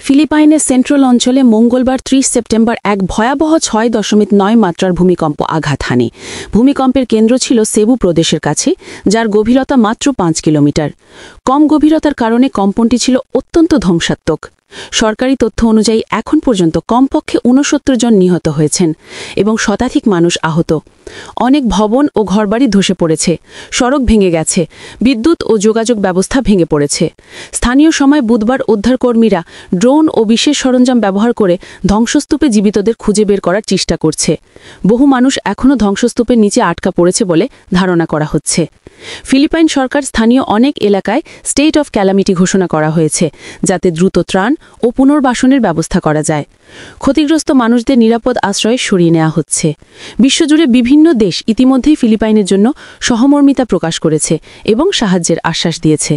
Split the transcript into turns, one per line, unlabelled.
ফিলিপাইনের সেন্ট্রাল অঞ্চলে মঙ্গলবার ৩০ সেপ্টেম্বর এক ভয়াবহ ৬.৯ মাত্রার ভূমিকম্প আঘাত হানে। ভূমিকম্পের কেন্দ্র ছিল সেবু প্রদেশের কাছে, যার গভীরতা মাত্র ৫ কিলোমিটার। কম গভীরতার কারণে কম্পনটি ছিল অত্যন্ত ধ্বংসাত্মক। সরকারি তথ্য অনুযায়ী এখন পর্যন্ত কমপক্ষে ৬৯ জন নিহত হয়েছেন এবং শতাধিক মানুষ আহত। অনেক ভবন ও ঘরবাড়ি ধসে পড়েছে, সড়ক ভেঙে গেছে, বিদ্যুৎ ও যোগাযোগ ব্যবস্থা ভেঙে পড়েছে। স্থানীয় সময় বুধবার উদ্ধারকর্মীরা ড্রোন ও বিশেষ সরঞ্জাম ব্যবহার করে ধ্বংসস্তূপে জীবিতদের খুঁজে বের করার চেষ্টা করছে। বহু মানুষ এখনও ধ্বংসস্তূপের নিচে আটকা পড়েছে বলে ধারণা করা হচ্ছে। ফিলিপাইন সরকার স্থানীয় অনেক এলাকায় স্টেট অফ ক্যালামিটি ঘোষণা করা হয়েছে, যাতে দ্রুত ত্রাণ ও পুনর্বাসনের ব্যবস্থা করা যায়। ক্ষতিগ্রস্ত মানুষদের নিরাপদ আশ্রয়ে সরিয়ে নেওয়া হচ্ছে। বিশ্বজুড়ে বিভিন্ন দেশ ইতিমধ্যেই ফিলিপাইনের জন্য সহমর্মিতা প্রকাশ করেছে এবং সাহায্যের আশ্বাস দিয়েছে।